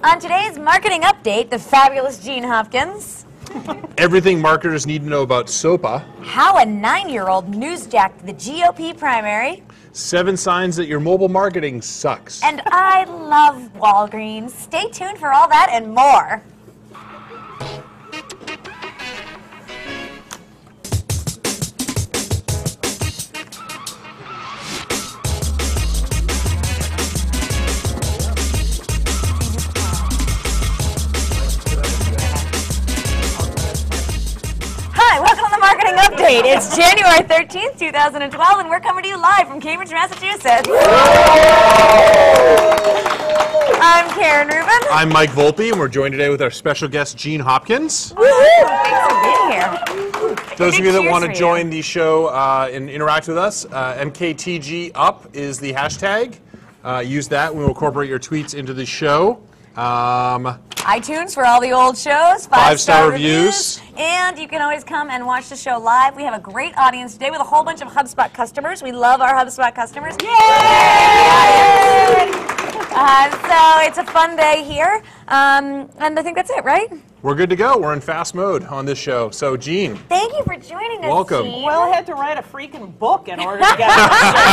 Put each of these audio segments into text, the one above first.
On today's marketing update, the fabulous Jeanne Hopkins. Everything marketers need to know about SOPA. How a 9-year-old newsjacked the GOP primary. 7 signs that your mobile marketing sucks. And I love Walgreens. Stay tuned for all that and more. It's January 13th, 2012, and we're coming to you live from Cambridge, Massachusetts. I'm Karen Rubin. I'm Mike Volpe, and we're joined today with our special guest, Jeanne Hopkins. Thanks for being here. Those of you that want to join the show and interact with us, MKTG Up is the hashtag. Use that. We will incorporate your tweets into the show. iTunes for all the old shows, 5-star reviews. And you can always come and watch the show live. We have a great audience today with a whole bunch of HubSpot customers. We love our HubSpot customers. Yay! So it's a fun day here. And I think that's it, right? We're good to go. We're in fast mode on this show. So, Jeanne. Thank you for joining us, Welcome. Jeanne. Well, I had to write a freaking book in order to get on the show.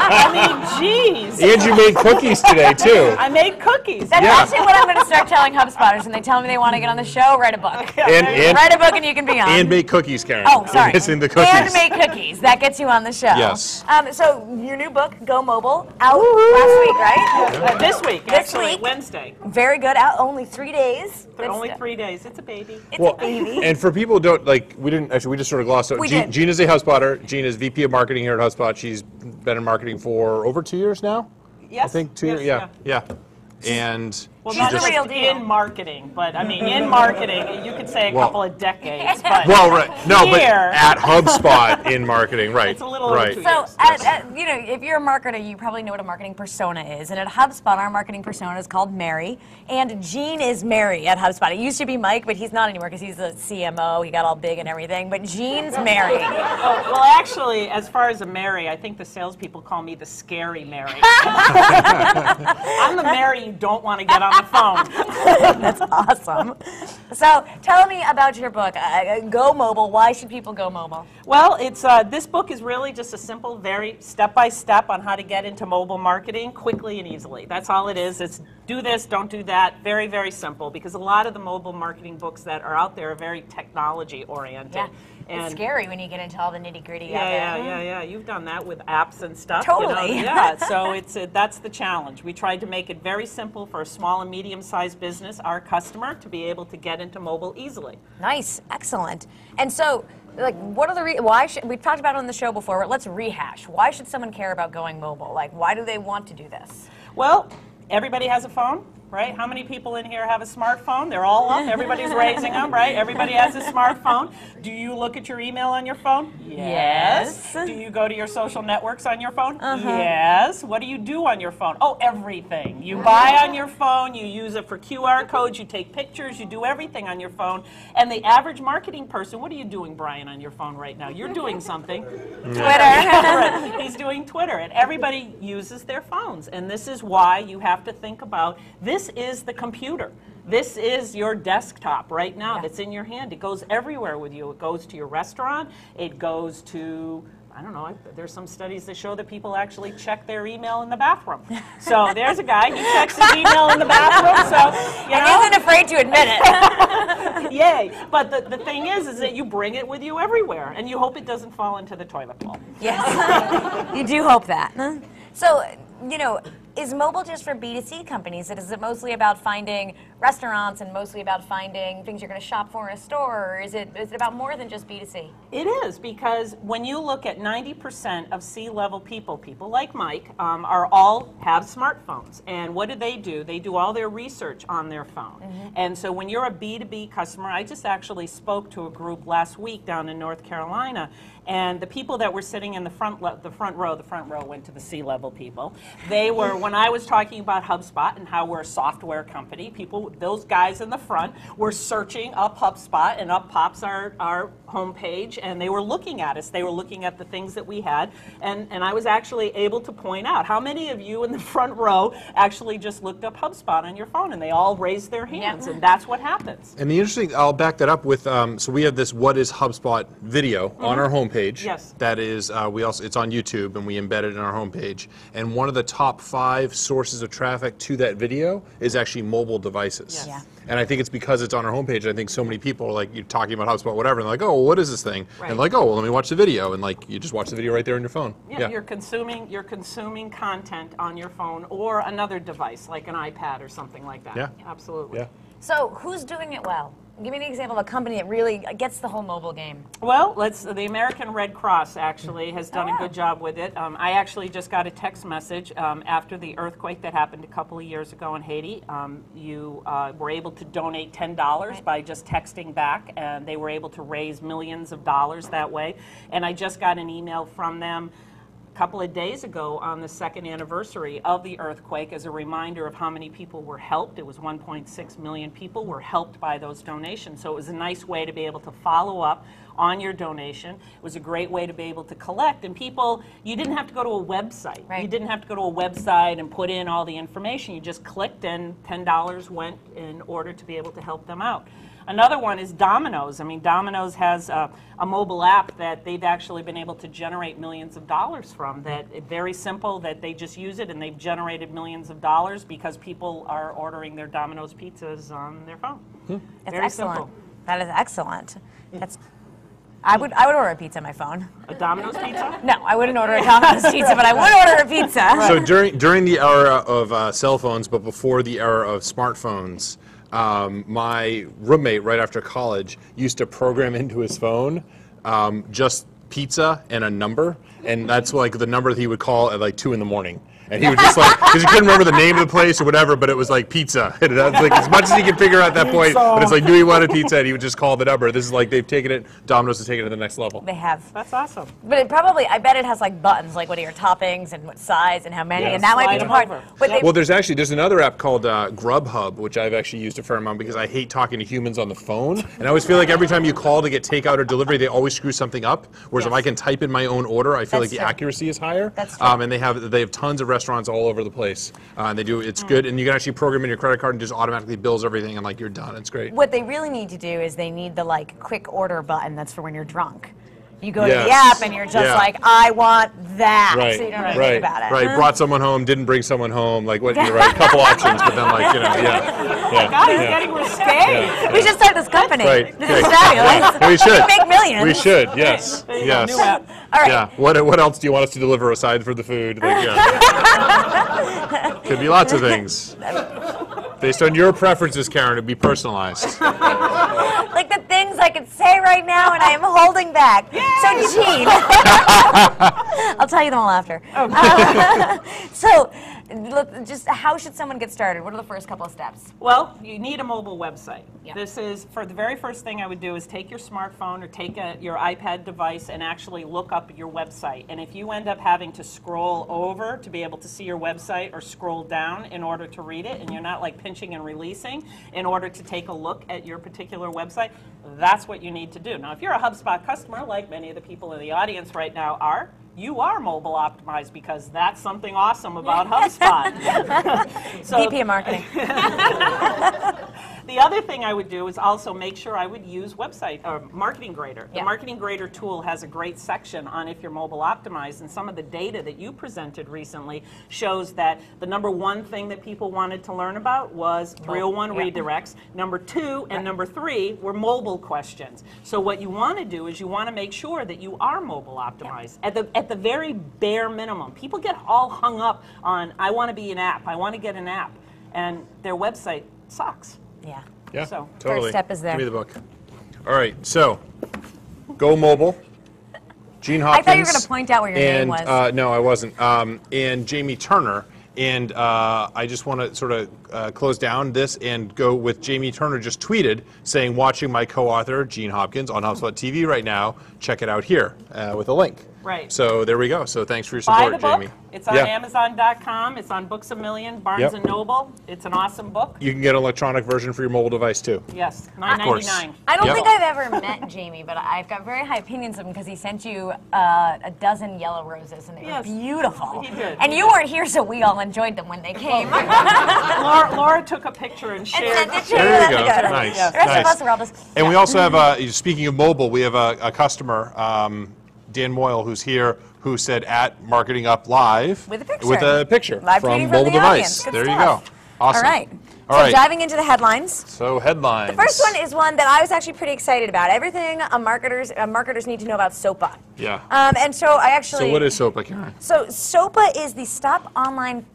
I mean, geez. And you made cookies today, too. I made cookies. That's actually what I'm going to start telling HubSpotters when they tell me they want to get on the show, write a book. And write a book and you can be on. And make cookies, Karen. Oh, sorry. We're missing the cookies. And make cookies. That gets you on the show. Yes. So your new book, Go Mobile, out last week, right? This week, This actually, week. Wednesday. Very good. Out only 3 days. But only 3 days. It's a baby. It's a baby. And for people who don't, we just sort of glossed over. Jeanne is a HubSpotter. Jeanne is VP of Marketing here at HubSpot. She's been in marketing for over 2 years now? Yes. I think 2 years, yeah. And well, she's not the just real deal. in marketing, but I mean, in marketing, you could say a couple of decades. But well, right. No, but here, at HubSpot in marketing, right. It's a little over 2 So, years. if you're a marketer, you probably know what a marketing persona is. And at HubSpot, our marketing persona is called Mary. And Jeanne is Mary at HubSpot. It used to be Mike, but he's not anymore because he's the CMO. He got all big and everything. But Jeanne's Mary. Well, actually, as far as a Mary, I think the salespeople call me the scary Mary. I'm the Mary you don't want to get on the phone. That's awesome. So tell me about your book, Go Mobile. Why should people go mobile? Well, it's this book is really just a simple, very step-by-step on how to get into mobile marketing quickly and easily. That's all it is. It's do this, don't do that. Very, very simple, because a lot of the mobile marketing books that are out there are very technology-oriented. Yeah. It's scary when you get into all the nitty-gritty of it. Yeah. You've done that with apps and stuff. Totally. You know? Yeah, so that's the challenge. We tried to make it very simple for a small and medium-sized business, our customer, to be able to get into mobile easily. Nice. Excellent. And so, what are the we've talked about it on the show before, but let's rehash. Why should someone care about going mobile? Why do they want to do this? Well, everybody has a phone, right? How many people in here have a smartphone? They're all up. Everybody's raising them, right? Everybody has a smartphone. Do you look at your email on your phone? Yes. Do you go to your social networks on your phone? Yes. What do you do on your phone? Oh, everything. You buy on your phone, you use it for QR codes, you take pictures, you do everything on your phone. And the average marketing person, what are you doing, Brian, on your phone right now? You're doing something. Twitter. He's doing Twitter. And everybody uses their phones. And this is why you have to think about, this is the computer. This is your desktop right now that's in your hand. It goes everywhere with you. It goes to your restaurant. It goes to, I don't know, there's some studies that show that people actually check their email in the bathroom. So there's a guy, he checks his email in the bathroom, so, you know. And isn't afraid to admit it. Yay. But the thing is that you bring it with you everywhere, and you hope it doesn't fall into the toilet bowl. Yes. You do hope that. So, is mobile just for B2C companies? Is it mostly about finding restaurants and mostly about finding things you're going to shop for in a store? Or is it about more than just B2C? It is, because when you look at 90% of C-level people like Mike, are all have smartphones. And what do? They do all their research on their phone. And so when you're a B2B customer, I just actually spoke to a group last week down in North Carolina, and the people that were sitting in the front row went to the C-level people. They were when I was talking about HubSpot and how we're a software company, those guys in the front were searching up HubSpot, and up pops our homepage, and they were looking at us. They were looking at the things that we had, and I was actually able to point out how many of you in the front row actually just looked up HubSpot on your phone, and they all raised their hands, and that's what happens. And the interesting, I'll back that up with, so we have this What is HubSpot video on our homepage. Yes. That is, it's on YouTube, and we embed it in our homepage. And one of the top 5 sources of traffic to that video is actually mobile devices. Yes. Yeah. And I think it's because it's on our homepage. I think so many people are like, you're talking about HubSpot, whatever, and they're like, oh, well, what is this thing? Right. And like, oh, well, let me watch the video. And like, you just watch the video right there on your phone. Yeah, you're consuming content on your phone or another device like an iPad or something like that. Yeah. Absolutely. Yeah. So who's doing it well? Give me an example of a company that really gets the whole mobile game. Well, the American Red Cross actually has done a good job with it. I actually just got a text message after the earthquake that happened a couple of years ago in Haiti. You were able to donate $10 by just texting back, and they were able to raise millions of dollars that way. And I just got an email from them a couple of days ago on the 2nd anniversary of the earthquake as a reminder of how many people were helped. It was 1.6 million people were helped by those donations. So it was a nice way to be able to follow up on your donation. It was a great way to be able to collect. And people, you didn't have to go to a website. Right. You didn't have to go to a website and put in all the information. You just clicked and $10 went in order to be able to help them out. Another one is Domino's. I mean, Domino's has a mobile app that they've actually been able to generate millions of dollars from. Very simple, that they just use it and they've generated millions of dollars because people are ordering their Domino's pizzas on their phone. That's Very excellent. simple. That is excellent. I would order a pizza on my phone. A Domino's pizza? No, I wouldn't order a Domino's pizza, but I would order a pizza. So during the era of cell phones, but before the era of smartphones, my roommate right after college used to program into his phone just pizza and a number, and that's like the number that he would call at like 2 in the morning. And he would just like, because he couldn't remember the name of the place or whatever, but it was like pizza. And that's like as much as he could figure out at that point, but it's like, do you want a pizza? And he would just call the number. This is like, they've taken it, Domino's has taken it to the next level. They have. That's awesome. But it probably, I bet it has like buttons, like what are your toppings and what size and how many, Yes. and that might Slide be too them hard. over. But Yep. they- Well, there's another app called Grubhub, which I've actually used a fair amount because I hate talking to humans on the phone. And I always feel like every time you call to get takeout or delivery, they always screw something up. Whereas if Yes. I can type in my own order, I feel That's like the true. accuracy is higher. That's true. And they have tons of restaurants all over the place. And it's good. And you can actually program in your credit card and just automatically bills everything, and like you're done. It's great. What they really need to do is they need the like quick order button that's for when you're drunk. You go to Yes. the app and you're just Yeah. like, I want that. Right, So you don't have to right, think about it. right. Brought someone home, didn't bring someone home. Like what? You're right. A couple options, but then like yeah. God, it's yeah. getting risque. We should start this company. Right. This Right. is fabulous. We should. Make millions. We should. Yes. There you go, Yes. new app. All right. Yeah. What else do you want us to deliver aside for the food? Like, yeah. Could be lots of things. Based on your preferences, Karen, it'd be personalized. Like the things I could say right now and I am holding back. So Jeanne, I'll tell you them all after. So look, just how should someone get started? What are the first couple of steps? Well, you need a mobile website. Yeah. This is, for the very first thing I would do is take your smartphone or take your iPad device and actually look up your website. And if you end up having to scroll over to be able to see your website or scroll down in order to read it, and you're not like pinching and releasing in order to take a look at your particular website, that's what you need to do. Now, if you're a HubSpot customer, like many of the people in the audience right now are, you are mobile optimized because that's something awesome about HubSpot. So, VP of marketing. the other thing I would do is also make sure I would use website or Marketing Grader. Yeah. The Marketing Grader tool has a great section on if you're mobile optimized, and some of the data that you presented recently shows that the number one thing that people wanted to learn about was 301 redirects. Number 2 and number 3 were mobile questions. So what you want to do is you want to make sure that you are mobile optimized. At the very bare minimum, people get all hung up on, I want to be an app, I want to get an app, and their website sucks. Yeah. Yeah, So, totally. first step is there. Give me the book. All right, so go mobile. Jeanne I Hopkins. thought you were going to point out where your name was. No, I wasn't. And Jamie Turner. And I just want to sort of close down this and go with Jamie Turner just tweeted saying, watching my co-author, Jeanne Hopkins, on HubSpot TV right now. Check it out here with a link. Right. So there we go. So thanks for your Buy support, the book. Jamie. It's on Yeah. Amazon.com. It's on Books A Million, Barnes Yep. and Noble. It's an awesome book. You can get an electronic version for your mobile device too. Yes, course. $9.99. I don't Yep. think I've ever met Jamie, but I've got very high opinions of him because he sent you a dozen yellow roses, and they Yes. were beautiful. He did. And you weren't here, so we all enjoyed them when they came. Laura took a picture and shared. sent it to you. There you That's go. good. Nice. Yes. The rest Nice. of us were all just. And we also have, speaking of mobile, we have a customer, Dan Moyle, who's here, who said at Marketing Up Live With a picture. Live from tweeting from mobile the device. audience. Good There you stuff. go. Awesome. All right. All So right. diving into the headlines. So headlines. The first one is one that I was actually pretty excited about. Everything marketers need to know about SOPA. Yeah. And so I actually. So what is SOPA, Karen? So SOPA is the Stop Online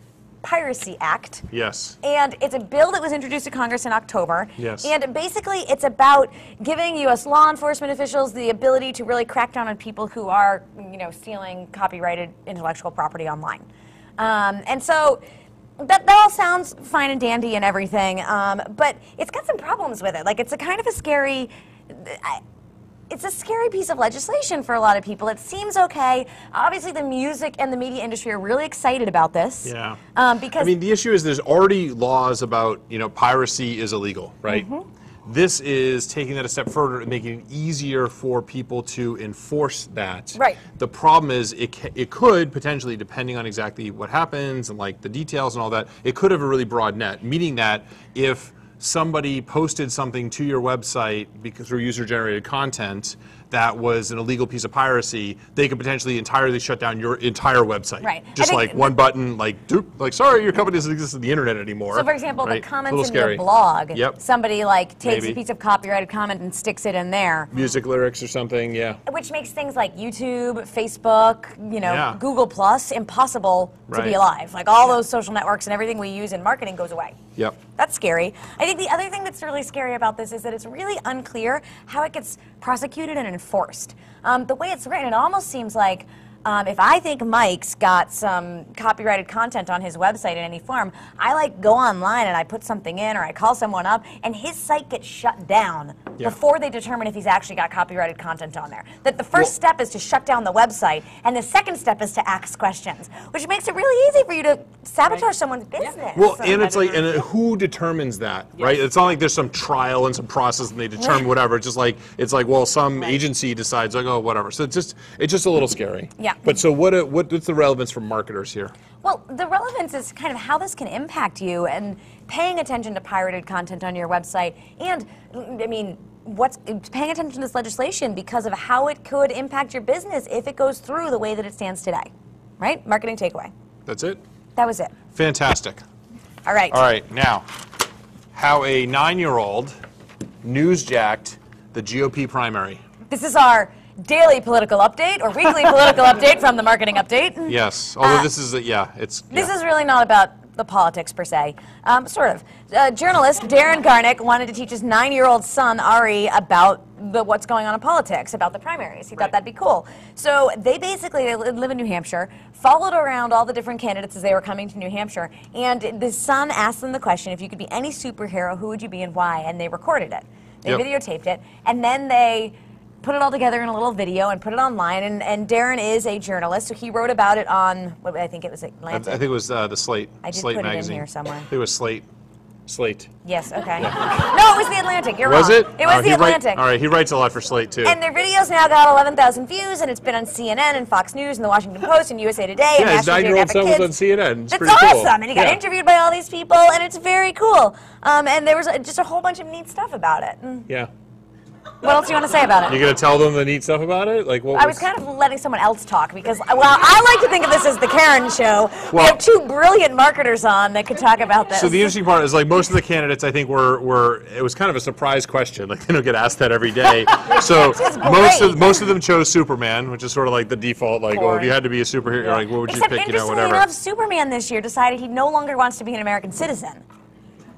Piracy Act. Yes. And it's a bill that was introduced to Congress in October. Yes. And basically, it's about giving U.S. law enforcement officials the ability to really crack down on people who are, stealing copyrighted intellectual property online. And so that all sounds fine and dandy and everything, but it's got some problems with it. Like, it's a kind of a scary. It's a scary piece of legislation for a lot of people. It seems okay. Obviously, the music and the media industry are really excited about this. Yeah. Because I mean, the issue is there's already laws about, piracy is illegal, right? Mm-hmm. This is taking that a step further and making it easier for people to enforce that. Right. The problem is it could potentially, depending on exactly what happens and like the details and all that, it could have a really broad net, meaning that if somebody posted something to your website because through user-generated content that was an illegal piece of piracy, they could potentially entirely shut down your entire website. Right. Just I like think one button, sorry, your company doesn't exist on the internet anymore. So, for example, right? the A comments little in your scary. blog, Yep. somebody takes Maybe. a piece of copyrighted comment and sticks it in there, Music lyrics or something, yeah. which makes things like YouTube, Facebook, Yeah. Google Plus impossible to be Right. alive. Like all those social networks and everything we use in marketing goes away. Yep. That's scary. I think the other thing that's really scary about this is that it's really unclear how it gets prosecuted and enforced. The way it's written, it almost seems like if I think Mike's got some copyrighted content on his website in any form, I go online and I put something in or I call someone up and his site gets shut down Yeah. before they determine if he's actually got copyrighted content on there. That the first step is to shut down the website and the second step is to ask questions, which makes it really easy for you to sabotage someone's business. Well, and it's like, and who determines that, right? It's not like there's some trial and some process and they determine whatever. It's just like, well, some agency decides, oh, whatever. So it's just a little scary. Yeah. But so what's the relevance for marketers here? Well, the relevance is kind of how this can impact you and paying attention to pirated content on your website. And, I mean, paying attention to this legislation because of how it could impact your business if it goes through the way that it stands today. Right? Marketing takeaway. That's it? That was it. Fantastic. All right. All right, now, how a 9-year-old newsjacked the GOP primary. This is our daily political update or weekly political update from the Marketing Update. Yes, although this is, This is really not about the politics per se. Sort of. Journalist Darren Garnick wanted to teach his 9-year-old son, Ari, about what's going on in politics, about the primaries. He thought that'd be cool. So they live in New Hampshire, followed around all the different candidates as they were coming to New Hampshire, and the son asked them the question, if you could be any superhero, who would you be and why? And they recorded it. They videotaped it, and then they put it all together in a little video and put it online, and Darren is a journalist, so he wrote about it on, I think it was Atlantic. I think it was the Slate. I did Slate put it in magazine. here somewhere. I think it was Slate. Slate. Yes, okay. No, it was the Atlantic, you're Was wrong. it? It was the Atlantic. All right, he writes a lot for Slate too. And their video's now got 11,000 views, and it's been on CNN and Fox News and the Washington Post and USA Today and Yeah, his National 9-year-old Geographic son was Kids. on CNN. It's It's pretty awesome, cool. and he got Yeah. interviewed by all these people, and it's very cool. And there was just a whole bunch of neat stuff about it. Yeah. What else do you want to say about it? You gonna tell them the neat stuff about it? Like what? I was kind of letting someone else talk because, well, I like to think of this as the Karen show. We Well- have two brilliant marketers on that could talk about this. So the interesting part is like most of the candidates I think were it was kind of a surprise question. Like they don't get asked that every day. So is most of them chose Superman, which is sort of like the default. Like, well, if you had to be a superhero, like what would you Except pick? interestingly Whatever. enough, Superman this year decided he no longer wants to be an American citizen.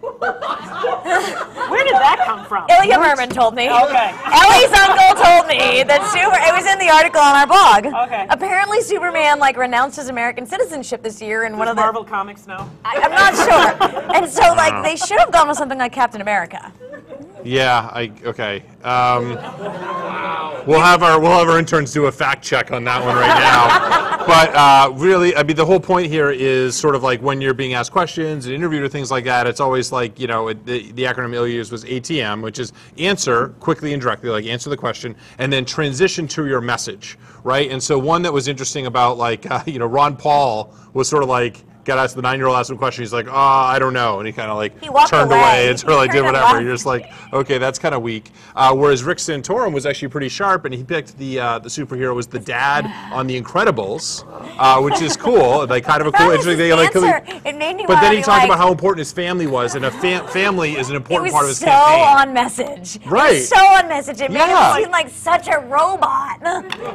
Where did that come from? Ilya Merman told me. Okay. Ellie's uncle told me that it was in the article on our blog. Okay. Apparently Superman renounced his American citizenship this year in one Does of the Marvel Comics know? I'm not sure. And so they should have gone with something like Captain America. Yeah. Okay. we'll have our interns do a fact check on that one right now. But really, I mean, the whole point here is sort of like when you're being asked questions and interviewed or things like that, it's always like, you know, the acronym Ilya used was ATM, which is answer quickly and directly, like answer the question, and then transition to your message, right? And so one that was interesting about like, you know, Ron Paul was sort of like, got asked, the 9-year-old asked him a question, he's like, I don't know. And he kind of like turned away and sort of like did whatever. You're just like, okay, that's kind of weak. Whereas Rick Santorum was actually pretty sharp, and he picked the superhero was the dad on The Incredibles, which is cool. Like kind of a cool, interesting thing. Like, it made me but then he talked like, about how important his family was, and a family is an important part of his so campaign. on message. Right. It was so on message. It made him seem like such a robot.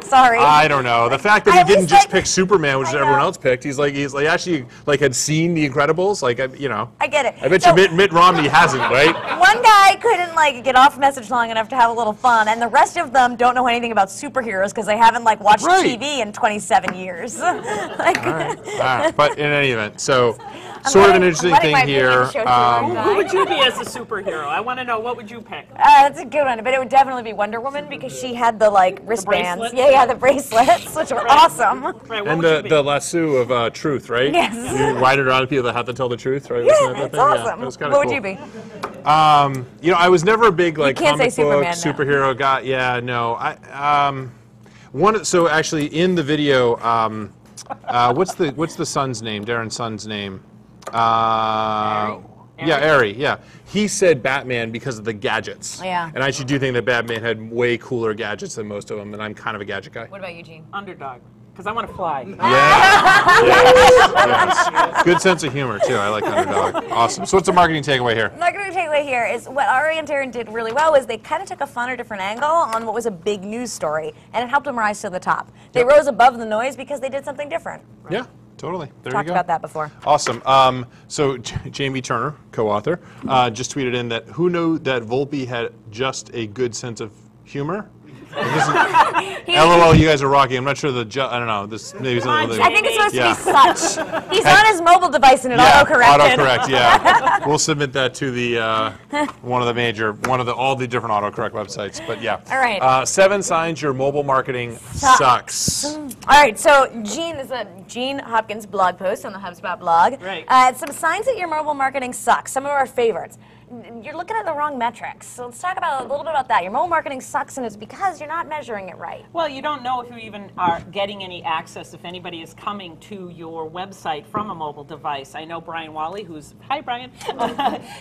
Sorry. I don't know. The fact that he didn't just pick Superman, which everyone else picked, he's like actually like had seen The Incredibles, like, you know. I get it. I bet you Mitt Romney hasn't, right? One guy couldn't like get off message long enough to have a little fun, and the rest of them don't know anything about superheroes because they haven't like watched TV in 27 years. Like, all right. But in any event, so sort of an interesting thing here. Who would you be as a superhero? I want to know, what would you pick? That's a good one, but it would definitely be Wonder Woman because she had the like wristbands. Yeah, the bracelets, which were awesome. Right, and the lasso of truth, right? Yes. You ride it around people that have to tell the truth, right? Yeah, it's awesome. Yeah, that was what cool. would you be? You know, I was never a big like comic book Superman, superhero guy. Yeah, no. So actually, in the video, what's the son's name? Darren's son's name. Yeah, Ari. Yeah, he said Batman because of the gadgets. Yeah. And I actually do think that Batman had way cooler gadgets than most of them, and I'm kind of a gadget guy. What about you, Jeanne? Underdog. Because I want to fly. Yes. Good sense of humor, too. I like Underdog. Awesome. So what's the marketing takeaway here? The marketing takeaway here is what Ari and Darren did really well is they kind of took a fun or different angle on what was a big news story, and it helped them rise to the top. They rose above the noise because they did something different. Right? Yeah. Totally. There Talked you go. about that before. Awesome. So Jamie Turner, co-author, just tweeted in that who knew that Volpe had just a good sense of humor? LOL, you guys are rocking. I'm not sure I don't know. This maybe something. I think it's supposed to be such. He's on his mobile device and it autocorrected. Autocorrect. Yeah, we'll submit that to the all the different autocorrect websites. But yeah. All right. 7 signs your mobile marketing sucks. All right. So Jeanne is a Jeanne Hopkins blog post on the HubSpot blog. Right. Some signs that your mobile marketing sucks. Some of our favorites. You're looking at the wrong metrics. So let's talk about a little bit about that. Your mobile marketing sucks, and it's because you're not measuring it right. Well, you don't know if you even are getting any access, if anybody is coming to your website from a mobile device. I know Brian Wally, hi Brian,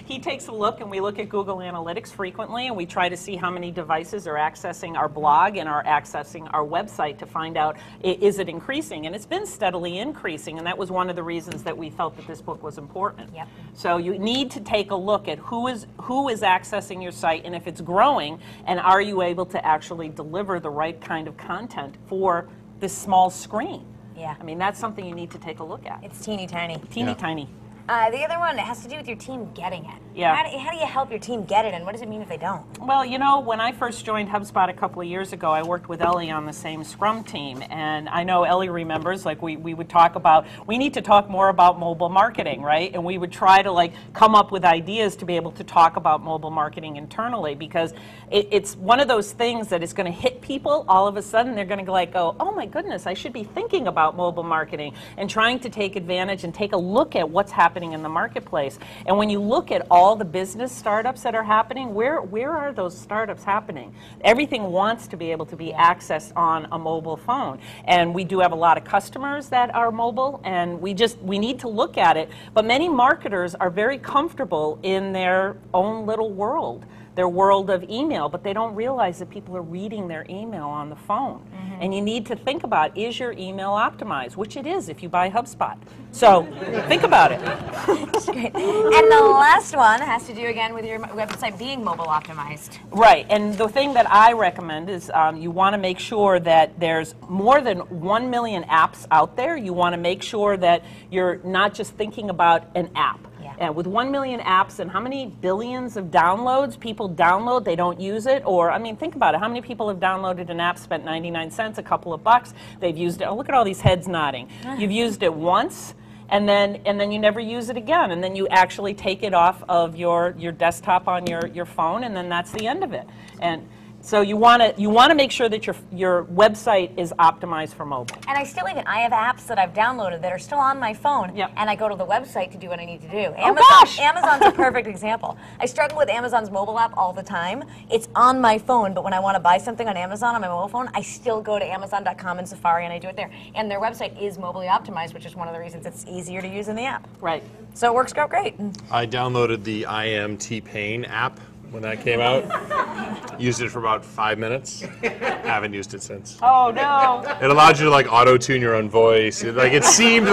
he takes a look, and we look at Google Analytics frequently, and we try to see how many devices are accessing our blog and are accessing our website to find out, is it increasing? And it's been steadily increasing, and that was one of the reasons that we felt that this book was important. Yep. So you need to take a look at who is accessing your site, and if it's growing, and are you able to actually deliver the right kind of content for this small screen? Yeah. I mean, that's something you need to take a look at. It's teeny tiny. Teeny tiny. The other one has to do with your team getting it. Yeah. How do you help your team get it, and what does it mean if they don't? Well, you know, when I first joined HubSpot a couple of years ago, I worked with Ellie on the same Scrum team, and I know Ellie remembers, like, we would talk about, we need to talk more about mobile marketing, right? And we would try to, like, come up with ideas to be able to talk about mobile marketing internally, because it's one of those things that is going to hit people all of a sudden. They're going to go, oh my goodness, I should be thinking about mobile marketing and trying to take advantage and take a look at what's happening in the marketplace. And when you look at all the business startups that are happening, where are those startups happening? Everything wants to be able to be accessed on a mobile phone. And we do have a lot of customers that are mobile, and we need to look at it. But many marketers are very comfortable in their own little world, their world of email, but they don't realize that people are reading their email on the phone. Mm-hmm. And you need to think about, is your email optimized? Which it is if you buy HubSpot. So think about it. And the last one has to do again with your website being mobile optimized. Right, and the thing that I recommend is you want to make sure that there's more than 1 million apps out there. You want to make sure that you're not just thinking about an app. And with 1 million apps and how many billions of downloads people download, they don't use it. Or, I mean, think about it. How many people have downloaded an app, spent 99 cents, a couple of bucks, they've used it. Oh, look at all these heads nodding. You've used it once, and then you never use it again. And then you actually take it off of your desktop on your phone, and then that's the end of it. And So you want to make sure that your website is optimized for mobile. And I have apps that I've downloaded that are still on my phone, Yep. and I go to the website to do what I need to do. Gosh! Amazon's a perfect example. I struggle with Amazon's mobile app all the time. It's on my phone, but when I want to buy something on Amazon on my mobile phone, I still go to Amazon.com and Safari, and I do it there. And their website is mobilely optimized, which is one of the reasons it's easier to use in the app. Right. So it works out great. I downloaded the I Am T-Pain app when that came out. Used it for about 5 minutes. Haven't used it since. Oh no. It allowed you to like auto-tune your own voice. It seemed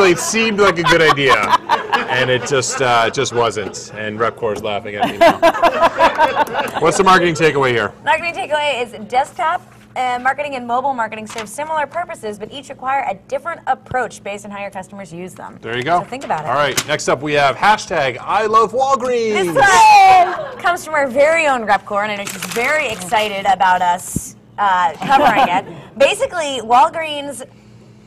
like a good idea, and it just wasn't. And Repcore's laughing at me now. What's the marketing takeaway here? Marketing takeaway is desktop marketing and mobile marketing serve similar purposes, but each require a different approach based on how your customers use them. There you go. So think about it. All right, next up we have hashtag I love Walgreens. This one comes from our very own Repcore, and I know she's very excited about us covering it. Basically, Walgreens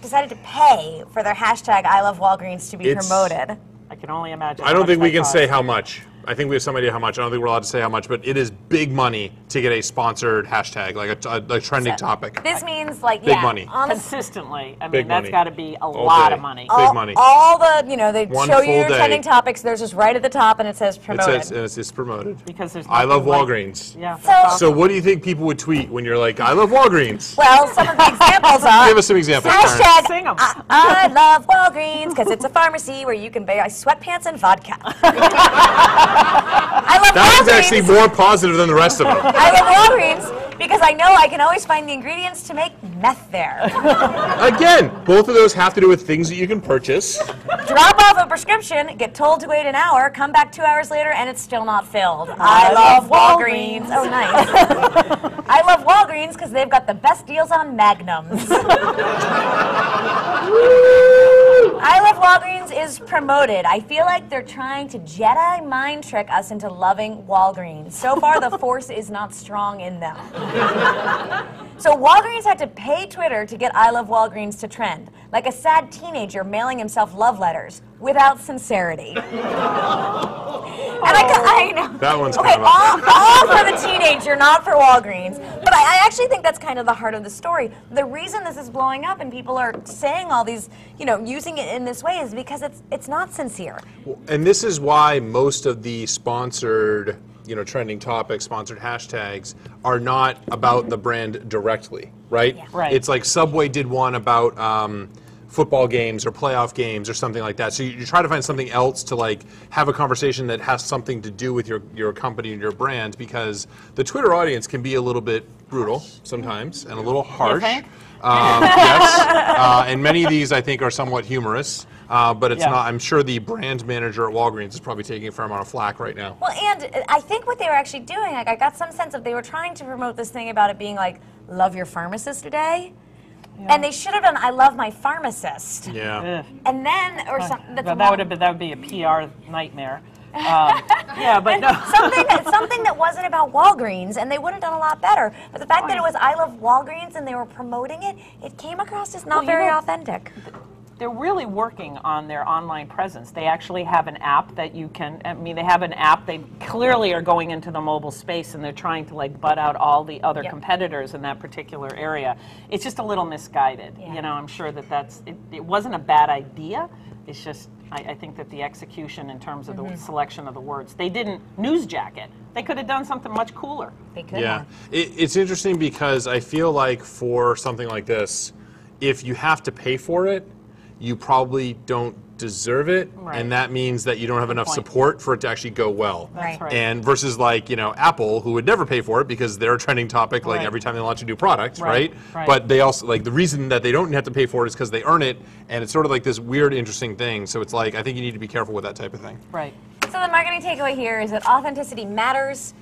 decided to pay for their hashtag I love Walgreens to be promoted. I can only imagine. I don't think we can say how much. I think we have some idea how much. I don't think we're allowed to say how much, but it is big money to get a sponsored hashtag, like a trending topic. This means like Big money. Consistently. I mean, Big that's money. got to be a All lot day. of money. Big money. All the, they One show you full your day. trending topics. There's just right at the top, and it says It promoted. says it's promoted. Because there's I love nothing like- Walgreens. Yeah. So- that's awesome. So what do you think people would tweet when you're like, I love Walgreens? Well, some of the examples are Give us some examples, Karen. hashtag Sing 'em. I love Walgreens because it's a pharmacy where you can buy sweatpants and vodka. I love That was Walgreens. actually more positive than the rest of them. I love Walgreens because I know I can always find the ingredients to make meth there. Again, both of those have to do with things that you can purchase. Drop off a prescription, get told to wait an hour, come back 2 hours later, and it's still not filled. I love Walgreens. Oh, nice. I love Walgreens because they've got the best deals on Magnums. I love Walgreens is promoted. I feel like they're trying to Jedi mind trick us into loving Walgreens. So far, the force is not strong in them. So Walgreens had to pay Twitter to get I love Walgreens to trend, like a sad teenager mailing himself love letters without sincerity. And I know. That one's okay, kind of a- all for the teenager, not for Walgreens. But I actually think that's kind of the heart of the story. The reason this is blowing up and people are saying all these, using it in this way is because it's not sincere. And this is why most of the sponsored, trending topics, sponsored hashtags are not about the brand directly, right? Yeah. Right. It's like Subway did one about football games or playoff games or something like that. So you try to find something else to like have a conversation that has something to do with your company and your brand, because the Twitter audience can be a little bit brutal sometimes and a little harsh. think? Yes. And many of these I think are somewhat humorous. But it's Yeah. not. I'm sure the brand manager at Walgreens is probably taking a fair amount of flack right now. Well, and I think what they were actually doing, like I got some sense of they were trying to promote this thing about it being like, love your pharmacist today. And they should have done, I love my pharmacist. Yeah. Ugh. And then, or something that's That would be a PR nightmare. Yeah, but no. something that wasn't about Walgreens, and they would have done a lot better. But the fact that it was I love Walgreens and they were promoting it, it came across as not very authentic. They're really working on their online presence. They actually have an app that you can, they have an app, they clearly are going into the mobile space and they're trying to like butt out all the other competitors in that particular area. It's just a little misguided. Yeah. I'm sure it wasn't a bad idea. It's just, I think that the execution in terms of the selection of the words, they didn't newsjack it. They could have done something much cooler. They could Yeah. have. It's interesting because I feel like for something like this, if you have to pay for it, you probably don't deserve it, Right. and that means that you don't have enough point. support for it to actually go well. Right. Right. And versus like, Apple, who would never pay for it because they're a trending topic like Right. every time they launch a new product, Right. right? Right. But they also, like, the reason that they don't have to pay for it is because they earn it, and it's sort of like this weird, interesting thing. So it's like, I think you need to be careful with that type of thing. Right. So the marketing takeaway here is that authenticity matters.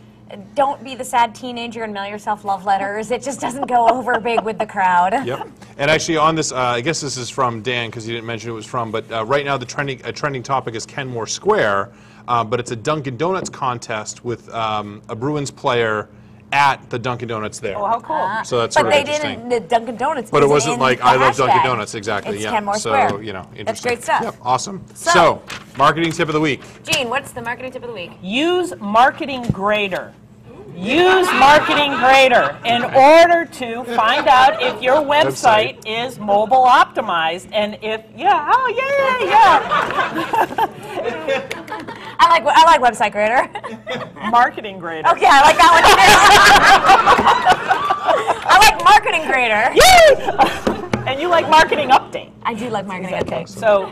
Don't be the sad teenager and mail yourself love letters. It just doesn't go over big with the crowd. Yep. And actually on this, I guess this is from Dan because he didn't mention who it was from, but right now the trending topic is Kenmore Square, but it's a Dunkin' Donuts contest with a Bruins player at the Dunkin' Donuts there. Oh, how cool. So that's But sort of they interesting. didn't, the Dunkin' Donuts But it isn't wasn't in like the I love Dunkin' hashtag. Donuts, exactly. It's yeah. Kenmore So, Square. interesting. That's great stuff. Yep, awesome. So- So, marketing tip of the week. Jeanne, what's the marketing tip of the week? Use Marketing Grader. Use Marketing Grader in order to find out if your website is mobile optimized, and if yeah. I like Website Grader. Marketing Grader. Okay, I like that one too. I like Marketing Grader. Yay! And you like Marketing Update. I do like Marketing Okay, Update. so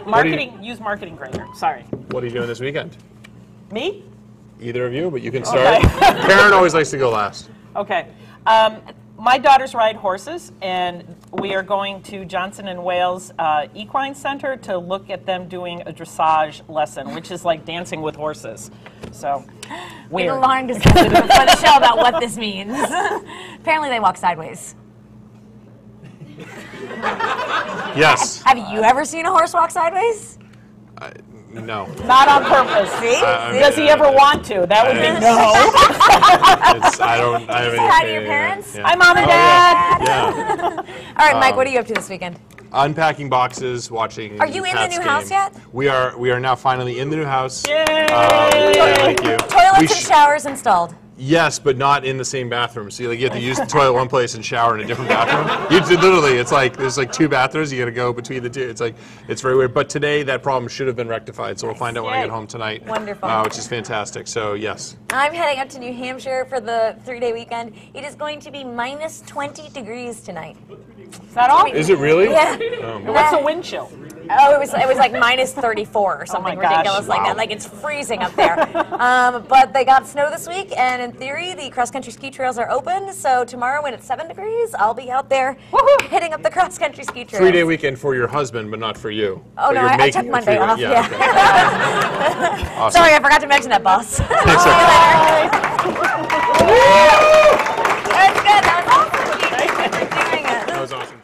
use Marketing Grader. Sorry. What are you doing this weekend? Me? Either of you, but you can start. Karen always likes to go last. Okay. My daughters ride horses, and we are going to Johnson & Wales Equine Center to look at them doing a dressage lesson, which is like dancing with horses. So, We weird. had a long discussion before the show about what this means. Apparently they walk sideways. Yes. Have you ever seen a horse walk sideways? No. Not on purpose. See? Does he ever want to? That would be no. I don't. I Say hi to your parents. Hi, Mom and Dad. Yeah. All right, Mike, what are you up to this weekend? Unpacking boxes, watching. Are you in the Pats new game. house yet? We are now finally in the new house. Yay! Thank you. Toilets We and showers installed. Yes, but not in the same bathroom. So you have to use the toilet one place and shower in a different bathroom. Literally, it's like there's like two bathrooms. You got to go between the two. It's very weird. But today that problem should have been rectified. So we'll find out when I get home tonight. Wonderful. Which is fantastic. So yes. I'm heading up to New Hampshire for the 3-day weekend. It is going to be minus 20 degrees tonight. Is that all? Is it really? Yeah. What's the wind chill? Oh, it was like minus 34 or something my gosh. ridiculous like that. Like it's freezing up there. But they got snow this week, and in theory, the cross-country ski trails are open. So tomorrow, when it's 7 degrees, I'll be out there hitting up the cross-country ski trails. 3-day weekend for your husband, but not for you. Oh But no, you're I making took it Monday 3 off. days. Yeah. Okay. Awesome. Sorry, I forgot to mention that, boss. Thanks, See you later. That's good. That was awesome. Thank you for doing it. That was awesome.